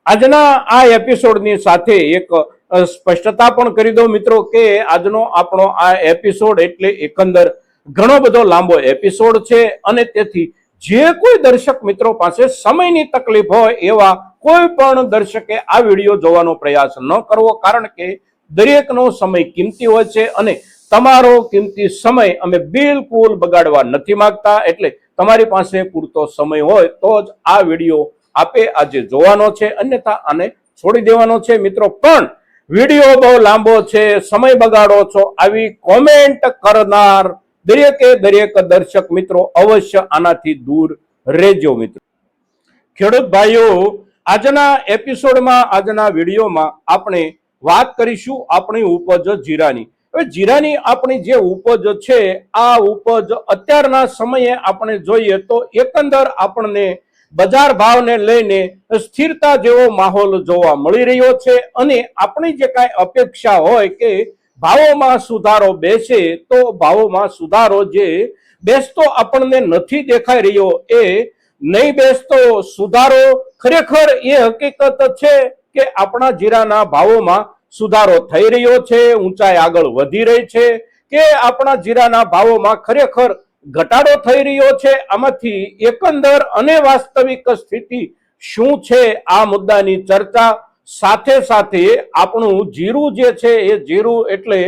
આજના આ એપિસોડની સાથે એક સ્પષ્ટતા પણ કરી દો મિત્રો કે આજનો આપણો આ એપિસોડ એટલે એકંદર ઘણો બધો લાંબો એપિસોડ છે અને તેથી જે કોઈ દર્શક મિત્રો પાસે સમયની તકલીફ હોય એવા કોઈ પણ દર્શકે આ વિડીયો જોવાનો પ્રયાસ ન કરવો, કારણ કે દરેકનો સમય કિંમતી હોય છે અને તમારો કિંમતી સમય અમે બિલકુલ બગાડવા નથી માંગતા. એટલે તમારી પાસે પૂરતો સમય હોય તો જ આ વિડીયો આપે આજે જોવાનો છે, અન્યથા આને છોડી દેવાનો છે મિત્રો. પણ વિડીયો બહુ લાંબો છે, સમય બગાડો છો આવી કોમેન્ટ કરનાર દરેક દર્શક મિત્રો અવશ્ય આનાથી દૂર રહેજો મિત્રો. ખેડૂત ભાઈઓ, આજના એપિસોડમાં આજના વિડીયોમાં આપણે વાત કરીશું આપણી ઉપજ જીરાની. હવે જીરાની આપણી જે ઉપજ છે આ ઉપજ અત્યારના સમયે આપણે જોઈએ તો એકંદર આપણને બજાર ભાવને લઈને સ્થિરતા જેવો માહોલ જોવા મળી રહ્યો છે અને આપણી જે કાંઈ અપેક્ષા હોય કે ભાવોમાં સુધારો બેસે, તો ભાવોમાં સુધારો જે બેસતો આપણને નથી દેખાઈ રહ્યો, એ નહીં બેસતો સુધારો ખરેખર એ હકીકત છે કે આપણા જીરાના ભાવોમાં સુધારો થઈ રહ્યો છે, ઊંચાઈ આગળ વધી રહી છે કે આપણા જીરાના ભાવોમાં ખરેખર ઘટાડો થઈ રહ્યો છે. આમાંથી એકંદર અને વાસ્તવિક સ્થિતિ શું છે આ મુદ્દાની ચર્ચા સાથે સાથે આપણું જીરું જે છે એ જીરું એટલે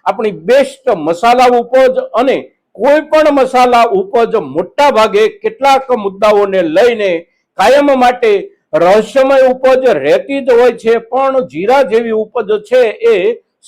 આપણી બેસ્ટ મસાલા ઉપજ અને કોઈ પણ મસાલા ઉપજ મોટા ભાગે કેટલાક મુદ્દાઓને લઈને કાયમ માટે રહસ્યમય ઉપજ રહેતી જ હોય છે, પણ જીરા જેવી ઉપજ છે એ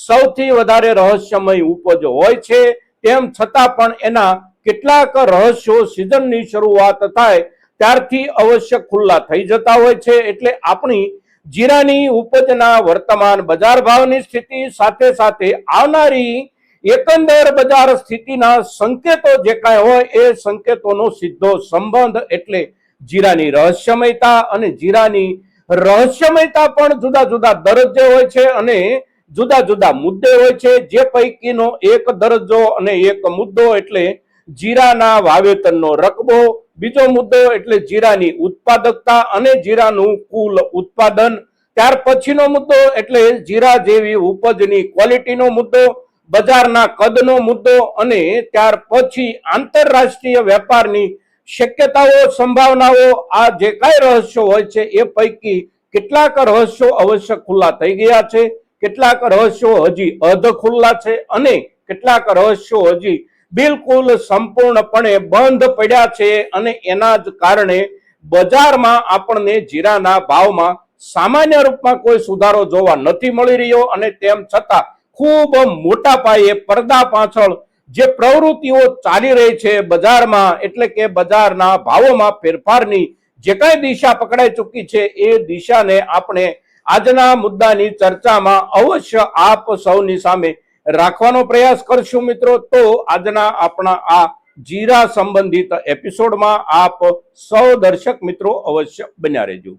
સૌથી વધારે રહસ્યમય ઉપજ હોય છે. તેમ છતાં પણ એના કેટલાક રહસ્યો સિઝનની શરૂઆત થાય ત્યારથી અવશ્ય ખુલ્લા થઈ જતા હોય છે. એટલે આપણી જીરાની ઉપજના વર્તમાન બજાર ભાવની સ્થિતિ સાથે સાથે આવનારી એકંદર બજાર સ્થિતિના સંકેતો જે કાંઈ હોય એ સંકેતોનો સીધો સંબંધ એટલે જીરાની રહસ્યમયતા. અને જીરાની રહસ્યમયતા પણ જુદા જુદા દરજ્જે હોય છે અને જુદા જુદા મુદ્દે હોય છે, જે પૈકીનો એક દરજ્જો અને એક મુદ્દો એટલે જીરાના વાવેતરનો રકબો, બીજો મુદ્દો એટલે જીરાની ઉત્પાદકતા અને જીરાનું કુલ ઉત્પાદન, ત્યાર પછીનો મુદ્દો એટલે જીરા જેવી ઉપજની ક્વોલિટીનો મુદ્દો, બજારના કદનો મુદ્દો અને ત્યાર પછી આંતરરાષ્ટ્રીય વેપારની શક્યતાઓ સંભાવનાઓ. આ જે કાંઈ રહસ્યો હોય છે એ પૈકી કેટલાક રહસ્યો અવશ્ય ખુલ્લા થઈ ગયા છે, કેટલાક રહસ્યો હજી અધ ખુલ્લા છે અને કેટલાક રહસ્યો હજી બિલકુલ સંપૂર્ણપણે બંધ પડ્યા છે. અને એના જ કારણે બજારમાં આપણને જીરાના ભાવમાં સામાન્ય રૂપમાં કોઈ સુધારો જોવા નથી મળી રહ્યો અને તેમ છતાં ખૂબ મોટા પાયે પડદા પાછળ જે પ્રવૃત્તિઓ ચાલી રહી છે બજારમાં, એટલે કે બજારના ભાવોમાં ફેરફારની જે કાંઈ દિશા પકડાઈ ચૂકી છે એ દિશાને આપણે આજના મુદ્દાની ચર્ચામાં અવશ્ય આપ સૌની સામે રાખવાનો પ્રયાસ કરશું મિત્રો. તો આજના આપણા આ જીરા સંબંધિત એપિસોડમાં આપ સૌ દર્શક મિત્રો અવશ્ય બન્યા રહેજો.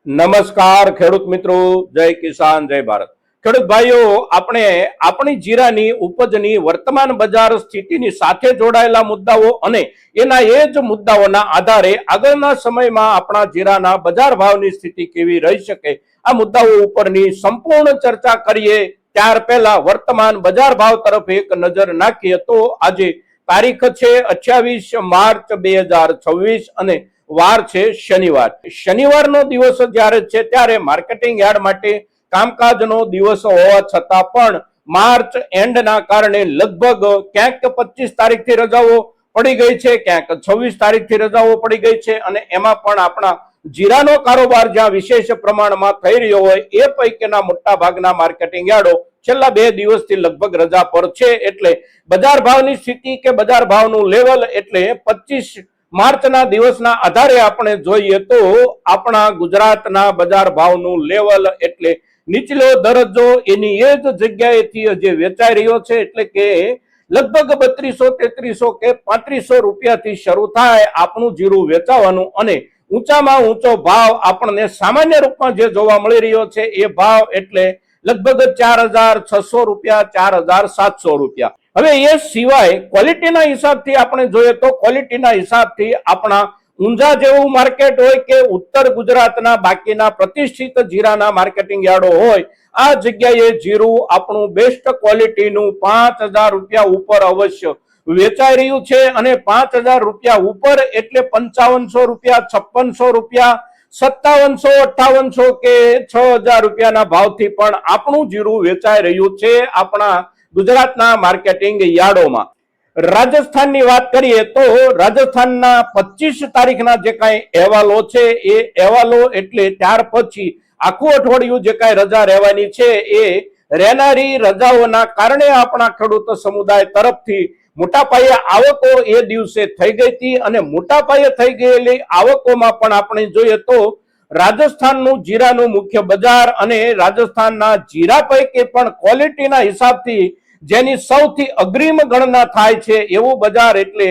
નમસ્કાર ખેડૂત મિત્રો, જય કિસાન, જય ભારત. ખેડૂત ભાઈઓ, આપણે આપણી જીરાની ઉપજની વર્તમાન બજાર સ્થિતિની સાથે જોડાયેલા મુદ્દાઓ અને એના એ જ મુદ્દાઓના આધારે આગળના સમયમાં આપણા જીરાના બજાર ભાવની સ્થિતિ કેવી રહી શકે આ મુદ્દાઓ ઉપરની સંપૂર્ણ ચર્ચા કરીએ. ત્યાર પહેલા વર્તમાન બજાર ભાવ તરફ એક નજર નાખીએ તો આજે તારીખ છે 28 માર્ચ 2026 અને વાર છે શનિવાર. શનિવારનો દિવસ જ્યારે છે ત્યારે માર્કેટિંગ યાર્ડ માટે કામકાજનો દિવસ હોવા છતાં પણ માર્ચ એન્ડના કારણે લગભગ ક્યાંક 25 તારીખથી રજાઓ પડી ગઈ છે, ક્યાંક 26 તારીખથી રજાઓ પડી ગઈ છે અને એમાં પણ આપણા જીરાનો કારોબાર જ્યાં વિશેષ પ્રમાણમાં થઈ રહ્યો હોય એ પૈકીના મોટા ભાગના માર્કેટિંગ યાર્ડો છેલ્લા 2 દિવસથી લગભગ રજા પર છે. એટલે બજાર ભાવની સ્થિતિ કે બજાર ભાવનું લેવલ એટલે 25 માર્ચના દિવસના આધારે આપણે જોઈએ તો આપણા ગુજરાતના બજાર ભાવનું લેવલ એટલે નીચલો દરજ્જો એની એ જ જગ્યાએથી જે વેચાઈ રહ્યો છે, એટલે કે લગભગ 3200, 3300 કે 3500 રૂપિયાથી શરૂ થાય આપણું જીરું વેચાવાનું અને ઊંચામાં ઊંચો ભાવ આપણને સામાન્ય રૂપમાં જે જોવા મળી રહ્યો છે એ ભાવ એટલે લગભગ 4600 રૂપિયા, 4700 રૂપિયા. હવે એ સિવાય ક્વોલિટીના હિસાબથી આપણે જોઈએ તો ક્વોલિટીના હિસાબથી આપણા ઊંઝા જેવું માર્કેટ હોય કે ઉત્તર ગુજરાતના બાકીના પ્રતિષ્ઠિત જીરાના માર્કેટિંગ યાર્ડો હોય, આ જગ્યાએ જીરું આપણું બેસ્ટ ક્વોલિટીનું 5,000 રૂપિયા ઉપર અવશ્ય વેચાઈ રહ્યું છે. અને 5,000 રૂપિયા ઉપર એટલે 5500 રૂપિયા, 5600 રૂપિયા, 5700, 5800 કે 6,000 રૂપિયાના ભાવથી પણ આપણું જીરું વેચાઈ રહ્યું છે આપણા ગુજરાતના માર્કેટિંગ યાર્ડોમાં. રાજસ્થાનની વાત કરીએ તો રાજસ્થાનના 25 તારીખના જે કાંઈ અહેવાલો છે એ અહેવાલો એટલે ત્યાર પછી આખું અઠવાડિયું જે કાંઈ રજા રહેવાની છે એ રહેનારી રજાઓના કારણે આપણા ખેડૂત સમુદાય તરફથી મોટા પાયે આવકો એ દિવસે થઈ ગઈ હતી. અને મોટા પાયે થઈ ગયેલી આવકોમાં પણ આપણે જોઈએ તો રાજસ્થાનનું જીરાનું મુખ્ય બજાર અને રાજસ્થાનના જીરા પૈકી પણ ક્વોલિટીના હિસાબથી જેની સૌથી અગ્રીમ ગણના થાય છે એવું બજાર એટલે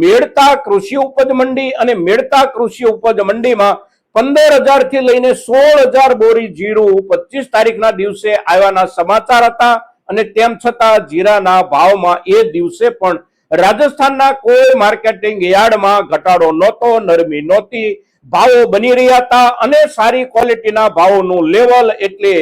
મેડતા કૃષિ ઉપજ મંડી. અને મેડતા કૃષિ ઉપજ મંડીમાં 15,000 થી લઈને 16,000 બોરી જીરું 25 તારીખના દિવસે આવ્યાના સમાચાર હતા. અને તેમ છતાં જીરાના ભાવમાં એ દિવસે પણ રાજસ્થાનના કોઈ માર્કેટિંગ યાર્ડમાં ઘટાડો નહોતો, નરમી નહોતી, ભાવો બની રહ્યા હતા. અને સારી ક્વોલિટીના ભાવોનું લેવલ એટલે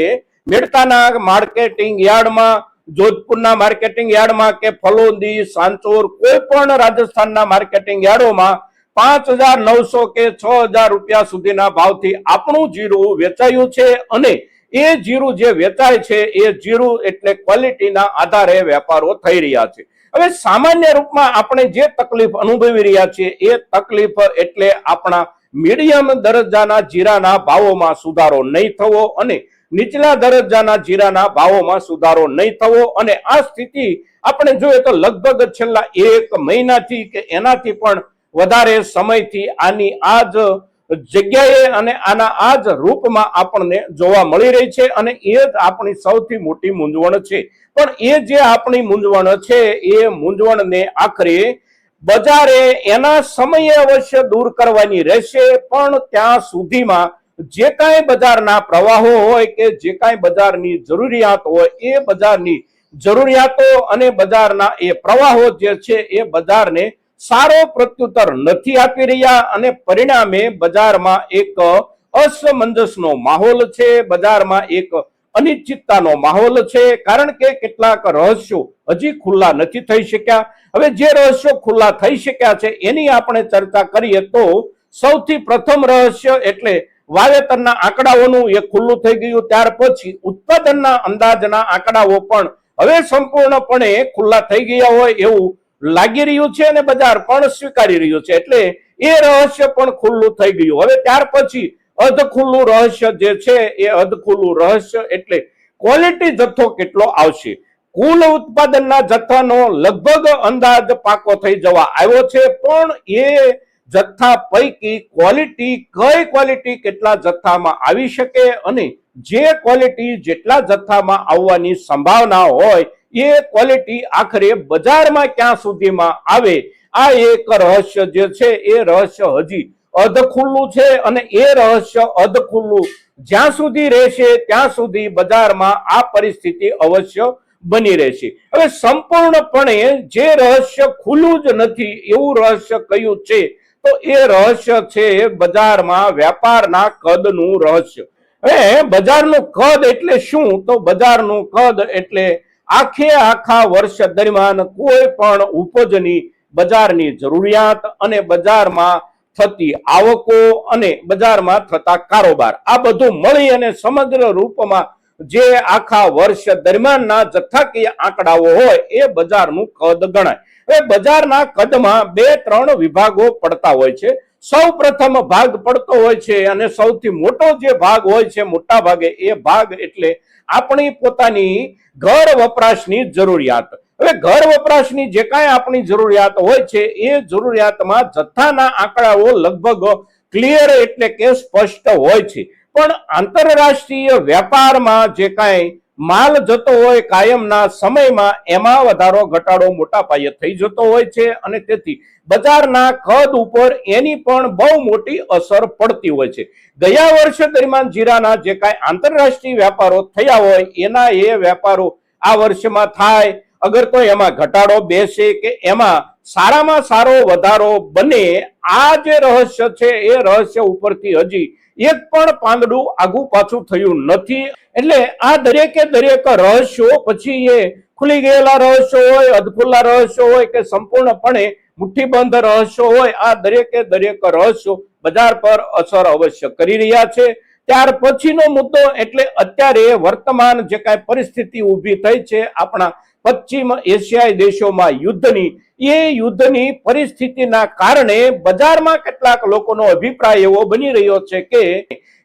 મેડતાના માર્કેટિંગ યાર્ડમાં, જોધપુરના માર્કેટિંગ યાર્ડમાં કે ફલોદી, સાંચોર, કોઈ પણ રાજસ્થાનના માર્કેટિંગ યાર્ડોમાં 5,900 કે 6,000 રૂપિયા સુધીના ભાવથી આપણું જીરું વેચાયું છે. અને એ જીરું જે વેચાય છે એ જીરું એટલે ક્વોલિટીના આધારે વેપારો થઈ રહ્યા છે. હવે સામાન્ય રૂપમાં આપણે જે તકલીફ અનુભવી રહ્યા છીએ એ તકલીફ એટલે આપણા મીડિયમ દરજ્જાના જીરાના ભાવોમાં સુધારો નહીં થવો અને નીચલા દરજ્જાના જીરાના ભાવોમાં સુધારો નહીં થવો. અને આ સ્થિતિ આપણે જોઈએ તો લગભગ છેલ્લા 1 મહિનાથી કે એનાથી પણ વધારે સમયથી આની આ જ જગ્યાએ અને આના આ જ રૂપમાં આપણને જોવા મળી રહી છે. અને એ જ આપણી સૌથી મોટી મૂંઝવણ છે. પણ એ જે આપણી મૂંઝવણ છે એ મૂંઝવણને આખરે બજારે એના સમયે અવશ્ય દૂર કરવાની રહેશે. પણ ત્યાં સુધીમાં જે કાંઈ બજારના પ્રવાહો હોય કે જે કાંઈ બજારની જરૂરિયાત હોય એ બજારની જરૂરિયાતો અને બજારના એ પ્રવાહો જે છે એ બજારને સારો પ્રત્યુત્તર નથી આપી રહ્યા. અને પરિણામે બજારમાં એક અસમંજસનો માહોલ છે, બજારમાં એક અનિશ્ચિતતાનો માહોલ છે. કારણ કે કેટલાક રહસ્યો હજી ખુલ્લા નથી થઈ શક્યા. હવે જે રહસ્યો ખુલ્લા થઈ શક્યા છે એની આપણે ચર્ચા કરીએ તો સૌથી પ્રથમ રહસ્ય એટલે વાવેતરના આંકડાઓનું એ ખુલ્લું થઈ ગયું. ત્યાર પછી ઉત્પાદનના અંદાજના આંકડાઓ પણ હવે સંપૂર્ણપણે ખુલ્લા થઈ ગયા હોય એવું લાગી રહ્યું છે અને બજાર પણ સ્વીકારી રહ્યું છે. એટલે એ રહસ્ય પણ ખુલ્લું થઈ ગયું. હવે ત્યાર પછી અધખુલ્લું રહસ્ય જે છે એ અધખુલ્લું રહસ્ય એટલે ક્વોલિટી જથ્થો કેટલો આવશે. કુલ ઉત્પાદનના જથ્થાનો લગભગ અંદાજ પાકો થઈ જવા આવ્યો છે. પણ એ જથ્થા પૈકી કઈ ક્વોલિટી કેટલા જથ્થામાં આવી શકે અને જે ક્વોલિટી જેટલા જથ્થામાં આવવાની સંભાવના હોય એ ક્વોલિટી આખરે બજારમાં ક્યાં સુધીમાં આવે, આ એક રહસ્ય જે છે એ રહસ્ય હજી અધખુલ્લું છે. અને એ રહસ્ય અધખુલ્લું જ્યાં સુધી રહેશે ત્યાં સુધી બજારમાં આ પરિસ્થિતિ અવશ્ય બની રહેશે. હવે સંપૂર્ણપણે જે રહસ્ય ખુલ્લું જ નથી એવું રહસ્ય કયું છે તો એ રહસ્ય છે બજારમાં વેપારના કદનું રહસ્ય. હવે બજારનું કદ એટલે શું? તો બજારનું કદ એટલે આખા વર્ષ દરમિયાન કોઈ પણ ઉપજની બજારની જરૂરિયાત અને બજારમાં થતી આવકો અને બજારમાં થતા કારોબાર આ બધું મળી અને સમગ્ર રૂપમાં જે આખા વર્ષ દરમિયાનના જથ્થાકીય આંકડાઓ હોય એ બજારનું કદ ગણાય. હવે બજારના કદમાં 2-3 વિભાગો પડતા હોય છે. સૌ પ્રથમ ભાગ પડતો હોય છે અને સૌથી મોટો જે ભાગ હોય છે મોટા ભાગે એ ભાગ એટલે આપણી પોતાની ઘર વપરાશની જરૂરિયાત. હવે ઘર વપરાશની જે કાંઈ આપણી જરૂરિયાત હોય છે એ જરૂરિયાતમાં જથ્થાના આંકડાઓ લગભગ ક્લિયર એટલે કે સ્પષ્ટ હોય છે. પણ આંતરરાષ્ટ્રીય વેપારમાં જે કાંઈ માલ જતો હોય કાયમના સમયમાં એમાં વધારો ઘટાડો મોટા પાયે થઈ જતો હોય છે અને તેથી બજારના કદ ઉપર એની પણ બહુ મોટી અસર પડતી હોય છે. ગયા વર્ષ દરમિયાન જીરાના જે કાંઈ આંતરરાષ્ટ્રીય વેપારો થયા હોય એના એ વેપારો આ વર્ષમાં થાય અગર તો એમાં ઘટાડો બેસે કે એમાં સારામાં સારો વધારો બને, આ જે રહસ્ય છે એ રહસ્ય ઉપરથી હજી એક પણ પાંદડું આગુ પાછું થયું નથી. એટલે આ દરેકે દરેક રહસ્યો, પછી એ ખુલી ગયેલા રહસ્યો હોય, અધખુલ્લા રહસ્યો હોય કે સંપૂર્ણપણે મુઠ્ઠીબંધ રહસ્યો હોય, આ દરેકે દરેક રહસ્યો બજાર પર અસર અવશ્ય કરી રહ્યા છે. ત્યાર પછીનો મુદ્દો એટલે અત્યારે વર્તમાન જે કાંઈ પરિસ્થિતિ ઊભી થઈ છે આપણા પશ્ચિમ એશિયાઈ દેશોમાં યુદ્ધની, એ યુદ્ધની પરિસ્થિતિના કારણે બજારમાં કેટલાક લોકોનો અભિપ્રાય એવો બની રહ્યો છે કે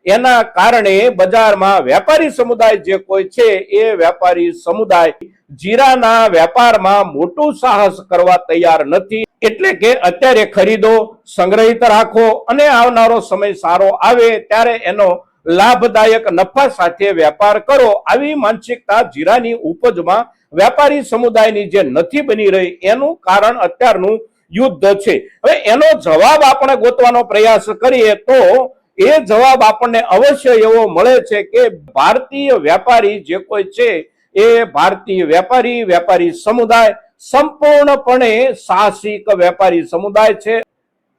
એના કારણે બજારમાં વેપારી સમુદાય જે કોઈ છે એ વેપારી સમુદાય જીરાના વેપારમાં મોટું સાહસ કરવા તૈયાર નથી. એટલે કે અત્યારે ખરીદો, સંગ્રહિત રાખો અને આવનારો સમય સારો આવે ત્યારે એનો લાભદાયક નફા સાથે વેપાર કરો, આવી માનસિકતા જીરાની ઉપજમાં વેપારી સમુદાયની જે નથી બની રહી એનું કારણ અત્યારનું યુદ્ધ છે. હવે એનો જવાબ આપણે ગોતવાનો પ્રયાસ કરીએ તો એ જવાબ આપણને અવશ્ય એવો મળે છે કે ભારતીય વેપારી જે કોઈ છે એ ભારતીય વેપારી સમુદાય સંપૂર્ણપણે સાહસિક વેપારી સમુદાય છે.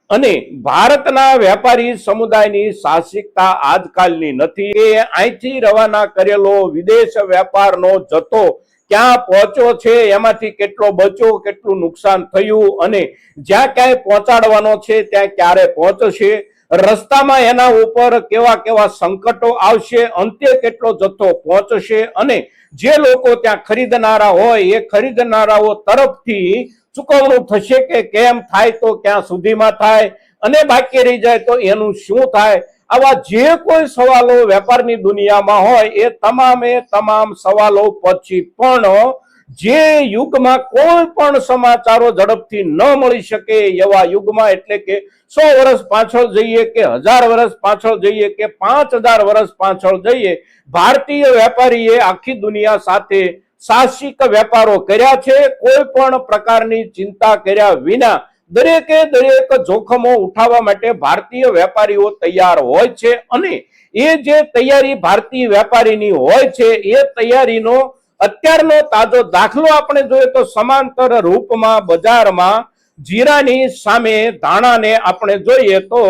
અને ભારતના વેપારી સમુદાયની સાહસિકતા આજકાલની નથી. એ અહીંથી રવાના કરેલો વિદેશ વેપારનો જથ્થો ક્યાં પહોંચ્યો છે, એમાંથી કેટલો બચ્યો, કેટલું નુકસાન થયું અને જ્યાં ક્યાંય પહોંચાડવાનો છે ત્યાં ક્યારે પહોંચશે, રસ્તામાં એના ઉપર કેવા કેવા સંકટો આવશે, અંતે કેટલો જથ્થો પહોંચશે અને જે લોકો ત્યાં ખરીદનારા હોય એ ખરીદનારાઓ તરફથી ચૂકવણું થશે કે કેમ થાય, તો ક્યાં સુધીમાં થાય અને બાકી રહી જાય તો એનું શું થાય. આવા જે કોઈ સવાલો વેપારની દુનિયામાં હોય એ તમામે તમામ સવાલો પછી પણ જે યુગમાં કોઈ પણ સમાચારો ઝડપથી ન મળી શકે એવા યુગમાં, એટલે કે 100 વર્ષ પાછળ જઈએ કે 1000 વર્ષ પાછળ જઈએ કે 5000 વર્ષ પાછળ જઈએ, ભારતીય વેપારીએ આખી દુનિયા સાથે સાહસિક વેપારો કર્યા છે. કોઈ પણ પ્રકારની ચિંતા કર્યા વિના દરેકે દરેક જોખમો ઉઠાવવા માટે ભારતીય વેપારીઓ તૈયાર હોય છે. અને એ જે તૈયારી ભારતીય વેપારીની હોય છે એ તૈયારીનો અત્યારનો તાજો દાખલો આપણે જોઈએ તો સમાંતર રૂપમાં બજારમાં જીરાની સામે ધાણાને આપણે જોઈએ તો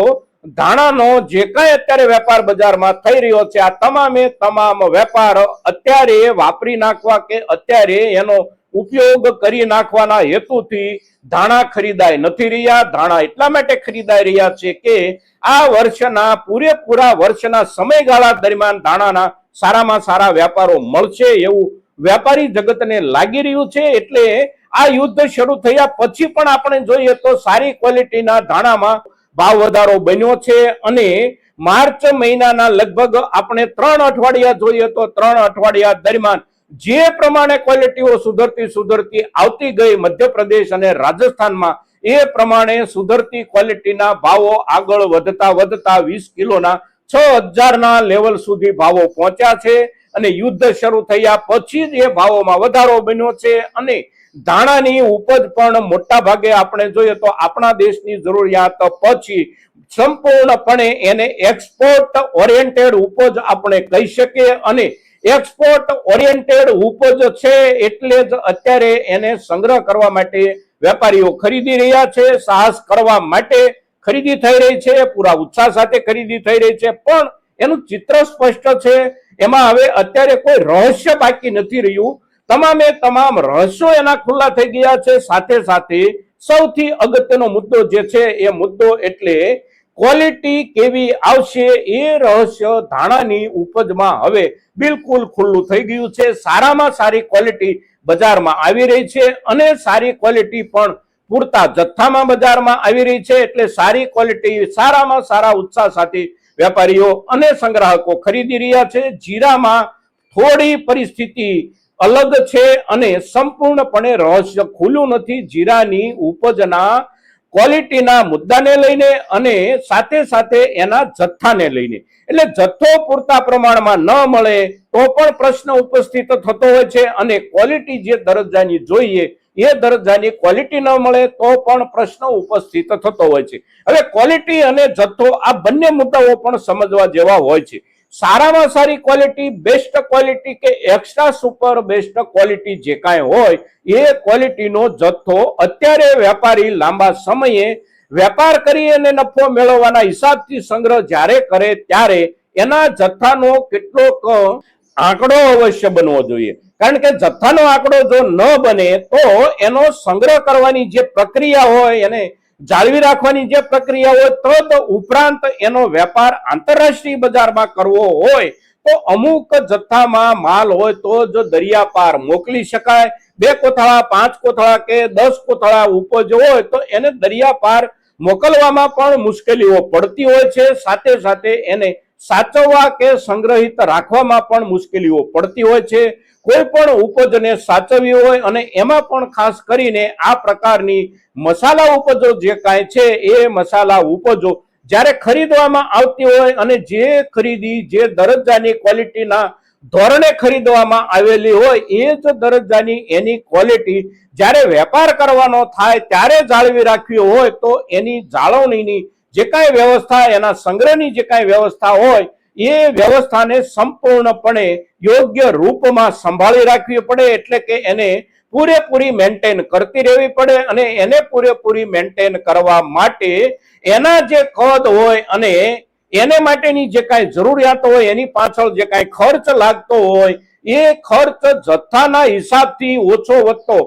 ધાણાનો જે કઈ અત્યારે વેપાર બજારમાં થઈ રહ્યો છે, આ તમામે તમામ વેપાર અત્યારે વાપરી નાખવા કે અત્યારે એનો ઉપયોગ કરી નાખવાના હેતુથી ધાણા ખરીદાય નથી રહ્યા. ધાણા એટલા માટે ખરીદાઈ રહ્યા છે કે આ વર્ષના પૂરેપૂરા વર્ષના સમયગાળા દરમિયાન ધાણાના સારામાં સારા વેપારો મળશે એવું વેપારી જગતને લાગી રહ્યું છે. એટલે આ યુદ્ધ શરૂ થયા પછી પણ આપણે જોઈએ તો સારી ક્વોલિટીના ધાણામાં ભાવ વધારો બન્યો છે. અને માર્ચ મહિનાના લગભગ આપણે 3 અઠવાડિયા જોઈએ તો 3 અઠવાડિયા દરમિયાન જે પ્રમાણે ક્વોલિટીઓ સુધરતી આવતી ગઈ મધ્યપ્રદેશ અને રાજસ્થાનમાં, એ પ્રમાણે સુધરતી ક્વોલિટીના ભાવો આગળ વધતા 20 કિલોના 6000 ના લેવલ સુધી ભાવો પહોંચ્યા છે. અને યુદ્ધ શરૂ થયા પછી જ એ ભાવોમાં વધારો બન્યો છે. અને ધાણાની ઉપજ પણ મોટા ભાગે આપણે જોઈએ તો આપણા દેશની જરૂરિયાત પછી સંપૂર્ણપણે એને એક્સપોર્ટ ઓરિએન્ટેડ ઉપજ આપણે કહી શકીએ. અને એક્સપોર્ટ ઓરિએન્ટેડ ઉપજ છે એટલે જ અત્યારે એને સંગ્રહ કરવા માટે વેપારીઓ ખરીદી રહ્યા છે, સાહસ કરવા માટે ખરીદી થઈ રહી છે, પૂરા ઉત્સાહ સાથે ખરીદી થઈ રહી છે. પણ એનું ચિત્ર સ્પષ્ટ છે, એમાં હવે અત્યારે કોઈ રહસ્ય બાકી નથી રહ્યું. તમામે તમામ રહસ્યો એના ખુલ્લા થઈ ગયા છે. સાથે સાથે સૌથી અગત્યનો મુદ્દો જે છે એ મુદ્દો એટલે ક્વોલિટી કેવી આવશે એ રહસ્ય ધાણાની ઉપજમાં હવે બિલકુલ ખુલ્લું થઈ ગયું છે. સારામાં સારી ક્વોલિટી બજારમાં આવી રહી છે અને સારી ક્વોલિટી પણ પૂરતા જથ્થામાં બજારમાં આવી રહી છે. એટલે સારી ક્વોલિટી સારામાં સારા ઉત્સાહ સાથે વેપારીઓ અને સંગ્રાહકો ખરીદી રહ્યા છે. જીરામાં થોડી પરિસ્થિતિ અલગ છે અને સંપૂર્ણપણે રહસ્ય ખુલ્લું નથી જીરાની ઉપજના ક્વોલિટીના મુદ્દાને લઈને અને સાથે સાથે એના જથ્થાને લઈને. એટલે જથ્થો પૂરતા પ્રમાણમાં ન મળે તો પણ પ્રશ્ન ઉપસ્થિત થતો હોય છે અને ક્વોલિટી જે દરજ્જાની જોઈએ એ દરજ્જાની ક્વોલિટી ન મળે તો પણ પ્રશ્ન ઉપસ્થિત થતો હોય છે. હવે ક્વોલિટી અને જથ્થો આ બંને મુદ્દાઓ પણ સમજવા જેવા હોય છે. સારામાં સારી ક્વોલિટી, બેસ્ટ ક્વોલિટી કે એક્સ્ટ્રા સુપર બેસ્ટ ક્વોલિટી જે કાંઈ હોય એ ક્વોલિટીનો જથ્થો અત્યારે વેપારી લાંબા સમયે વેપાર કરી અને નફો મેળવવાના હિસાબથી સંગ્રહ જ્યારે કરે ત્યારે એના જથ્થાનો કેટલોક આંકડો અવશ્ય બનવો જોઈએ, કારણ કે જથ્થાનો આંકડો જો ન બને તો એનો સંગ્રહ કરવાની જે પ્રક્રિયા હોય, એને જાળવી રાખવાની જે પ્રક્રિયા હોય, તદ ઉપરાંત એનો વેપાર આંતરરાષ્ટ્રીય બજારમાં કરવો હોય તો અમુક જથ્થામાં માલ હોય તો જ દરિયા પાર મોકલી શકાય. 2 કોથળા 5 કોથળા કે 10 કોથળા ઉપજ હોય તો એને દરિયા પાર મોકલવામાં પણ મુશ્કેલીઓ પડતી હોય છે, સાથે સાથે એને સાચવવા કે સંગ્રહિત રાખવામાં પણ મુશ્કેલીઓ પડતી હોય છે. કોઈ પણ ઉપજને સાચવવી હોય અને એમાં પણ ખાસ કરીને આ પ્રકારની મસાલા ઉપજો જે કાંઈ છે એ મસાલા ઉપજો જ્યારે ખરીદવામાં આવતી હોય અને જે ખરીદી જે દરજ્જાની ક્વોલિટીના ધોરણે ખરીદવામાં આવેલી હોય એ જ દરજ્જાની એની ક્વોલિટી જ્યારે વેપાર કરવાનો થાય ત્યારે જાળવી રાખવી હોય તો એની જાળવણીની જે કાંઈ વ્યવસ્થા, એના સંગ્રહની જે કાંઈ વ્યવસ્થા હોય એ વ્યવસ્થાને સંપૂર્ણપણે યોગ્ય રૂપમાં સંભાળી રાખવી પડે, એટલે કે એને પૂરેપૂરી મેન્ટેન કરતી રહેવી પડે. અને એને પૂરેપૂરી મેન્ટેન કરવા માટે એના જે કદ હોય અને એને માટેની જે કાંઈ જરૂરિયાતો હોય એની પાછળ જે કાંઈ ખર્ચ લાગતો હોય એ ખર્ચ જથ્થાના હિસાબથી ઓછો વધતો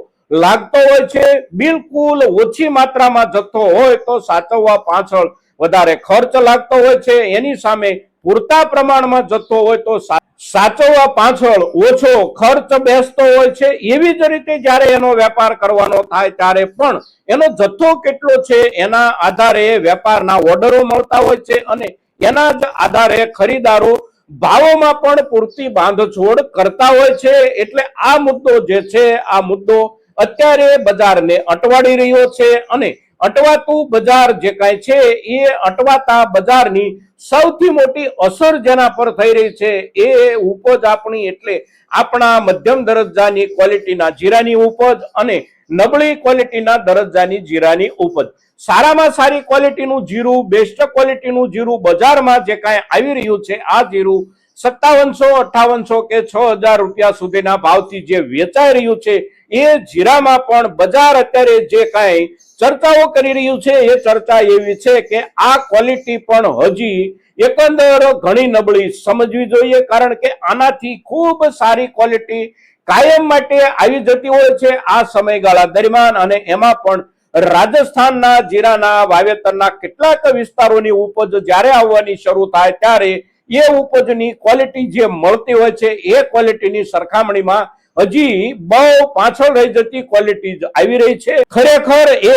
લાગતો હોય છે. બિલકુલ ઓછી માત્રામાં જથ્થો હોય તો સાચવવા પાછળ વધારે ખર્ચ લાગતો હોય છે, એની સામે પૂરતા પ્રમાણમાં જથ્થો હોય તો સાચવવા પાછળ ઓછો ખર્ચ બેસતો હોય છે. એવી જ રીતે જ્યારે એનો વેપાર કરવાનો થાય ત્યારે પણ એનો જથ્થો કેટલો છે એના આધારે વેપારના ઓર્ડરો મળતા હોય છે અને એના જ આધારે ખરીદારો ભાવોમાં પણ પૂરતી બાંધછોડ કરતા હોય છે. એટલે આ મુદ્દો જે છે, આ મુદ્દો અત્યારે બજારને અટવાડી રહ્યો છે અને અટવાતું બજાર જે કાંઈ છે એ અટવાતા બજારની સૌથી મોટી અસર જેના પર થઈ રહી છે એ ઉપજ આપણી, એટલે આપણા મધ્યમ દરજ્જાની ક્વોલિટીના જીરાની ઉપજ અને નબળી ક્વોલિટીના દરજ્જાની જીરાની ઉપજ. સારામાં સારી ક્વોલિટીનું જીરું, બેસ્ટ ક્વોલિટીનું જીરું બજારમાં જે કાંઈ આવી રહ્યું છે આ જીરું 5700, 5800 કે 6000 રૂપિયા સુધીના ભાવથી જે વેચાઈ રહ્યું છે એ જીરામાં પણ બજાર અત્યારે જે કાંઈ ચર્ચાઓ કરી રહ્યું છે એ ચર્ચા એવી છે કે આ ક્વોલિટી પણ હજી એકંદર ઘણી નબળી સમજવી જોઈએ, કારણ કે આનાથી ખૂબ સારી ક્વોલિટી કાયમ માટે આવી જતી હોય છે આ સમયગાળા દરમિયાન. અને એમાં પણ રાજસ્થાનના જીરાના વાવેતરના કેટલાક વિસ્તારોની ઉપજ જ્યારે આવવાની શરૂ થાય ત્યારે એ ઉપજની ક્વોલિટી જે મળતી હોય છે એ ક્વોલિટીની સરખામણીમાં હજી બહુ પાછળ રહી જતી ક્વોલિટી આવી રહી છે. ખરેખર એ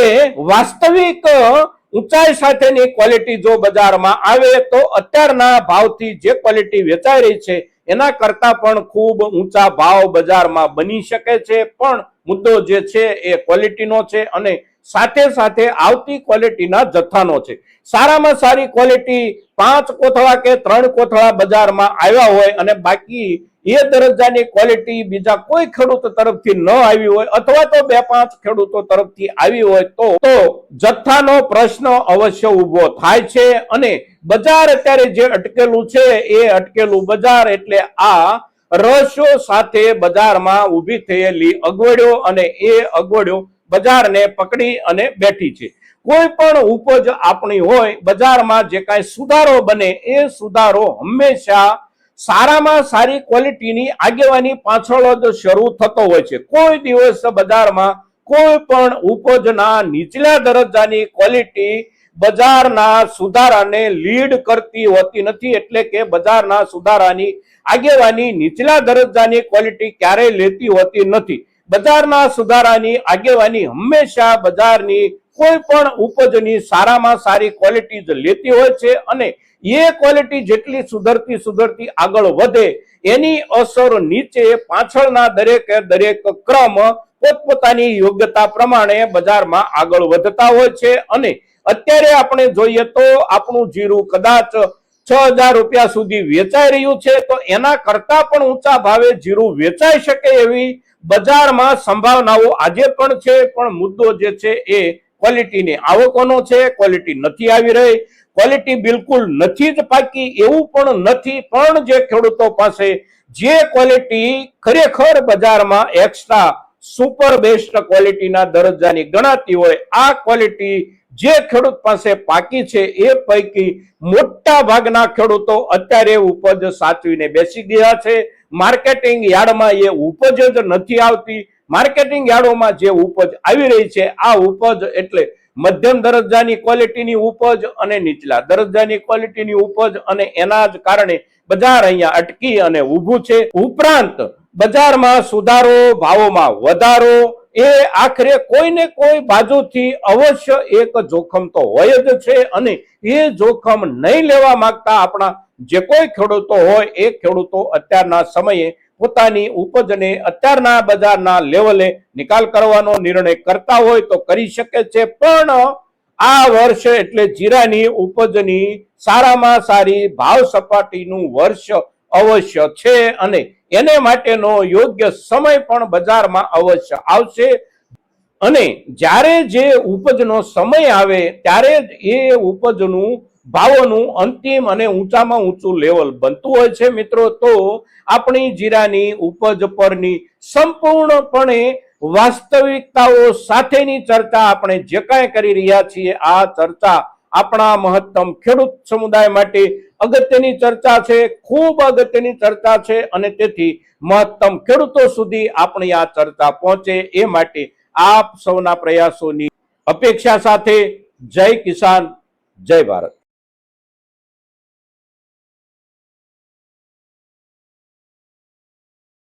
વાસ્તવિક ઊંચાઈ સાથેની ક્વોલિટી જો બજારમાં આવે તો અત્યારના ભાવથી જે ક્વોલિટી વેચાઈ રહી છે એના કરતા પણ ખૂબ ઊંચા ભાવ બજારમાં બની શકે છે. પણ મુદ્દો જે છે એ ક્વોલિટીનો છે અને સાથે સાથે આવતી ક્વોલિટીના જથ્થાનો છે. સારામાં સારી ક્વોલિટી 5 કોથળા કે 3 કોથળા બજારમાં આવ્યા હોય અને બાકી એ દરજ્જાની ક્વોલિટી બીજા કોઈ ખેડૂત તરફથી ન આવી હોય અથવા તો 2-5 ખેડૂતો તરફથી આવી હોય તો જથ્થાનો પ્રશ્ન અવશ્ય ઊભો થાય છે. અને બજાર અત્યારે જે અટકેલું છે એ અટકેલું બજાર એટલે આ રહસ્યો સાથે બજારમાં ઊભી થયેલી અગવડો અને એ અગવડો બજારને પકડી અને બેઠી છે. કોઈ પણ ઉપજ આપણી હોય બજારમાં જે કાંઈ સુધારો બને એ સુધારો હંમેશા સારામાં સારી ક્વોલિટીની આગેવાની પાછળ જ શરૂ થતો હોય છે. કોઈ દિવસ બજારમાં કોઈ પણ ઉપજના નીચલા દરજ્જાની ક્વોલિટી બજારના સુધારાને લીડ કરતી હોતી નથી, એટલે કે બજારના સુધારાની આગેવાની નીચલા દરજ્જાની ક્વોલિટી ક્યારેય લેતી હોતી નથી. બજારના સુધારાની આગેવાની હંમેશા બજારની કોઈ પણ ઉપજની સારામાં સારી ક્વોલિટી જ લેતી હોય છે અને એ ક્વોલિટી જેટલી સુધરતી આગળ વધે એની અસર નીચે પાછળના દરેક ક્રમ પોતપોતાની યોગ્યતા પ્રમાણે બજારમાં આગળ વધતા હોય છે. અને અત્યારે આપણે જોઈએ તો આપણું જીરું કદાચ 6000 રૂપિયા સુધી વેચાઈ રહ્યું છે તો એના કરતા પણ ઊંચા ભાવે જીરું વેચાઈ શકે એવી બજારમાં સંભાવનાઓ આજે પણ છે. પણ મુદ્દો જે છે એ ક્વોલિટીની આવકોનો છે, ક્વોલિટી નથી આવી રહી. ક્વોલિટી બિલકુલ નથી જ પાકી એવું પણ નથી, પણ જે ખેડૂતો પાસે જે ક્વોલિટી ખરેખર બજારમાં એક્સ્ટ્રા સુપર બેસ્ટ ક્વોલિટીના દરજ્જાની ગણાતી હોય, આ ક્વોલિટી જે ખેડૂત પાસે પાકી છે એ પૈકી મોટા ભાગના ખેડૂતો અત્યારે ઉપજ સાચવીને બેસી ગયા છે. માર્કેટિંગ યાર્ડમાં એ ઉપજ જ નથી આવતી. માર્કેટિંગ યાર્ડોમાં જે ઉપજ આવી રહી છે આ ઉપજ એટલે મધ્યમ દરજ્જાની ક્વોલિટીની ઉપજ અને નીચલા દરજ્જાની ક્વોલિટીની ઉપજ, અને એના જ કારણે બજાર અહીંયા અટકી અને ઊભું છે. ઉપરાંત બજારમાં સુધારો, ભાવોમાં વધારો, એ આખરે કોઈને કોઈ બાજુથી અવશ્ય એક જોખમ તો હોય જ છે, અને એ જોખમ નહીં લેવા માંગતા આપણા જે કોઈ ખેડૂતો હોય એ ખેડૂતો અત્યારના સમયે પોતાની ઉપજને અત્યારના બજારના લેવલે નિકાલ કરવાનો નિર્ણય કરતા હોય તો કરી શકે છે. પણ આ વર્ષ એટલે જીરાની ઉપજની સારામાં સારી ભાવ સપાટીનું વર્ષ અવશ્ય છે, અને એને માટેનો યોગ્ય સમય પણ બજારમાં અવશ્ય આવશે. અને જ્યારે જે ઉપજનો સમય આવે ત્યારે જ એ ઉપજનું ભાવોનું અંતિમ અને ઊંચામાં ઊંચું લેવલ બનતું હોય છે. મિત્રો, તો આપણી જીરાની ઉપજ પરની સંપૂર્ણપણે વાસ્તવિકતાઓ સાથેની ચર્ચા આપણે જે કાંઈ કરી રહ્યા છીએ, આ ચર્ચા આપણા મહત્તમ ખેડૂત સમુદાય માટે અગત્યની ચર્ચા છે, ખૂબ અગત્યની ચર્ચા છે, અને તેથી મહત્તમ ખેડૂતો સુધી આપણી આ ચર્ચા પહોંચે એ માટે આપ સૌના પ્રયાસોની અપેક્ષા સાથે જય કિસાન, જય ભારત.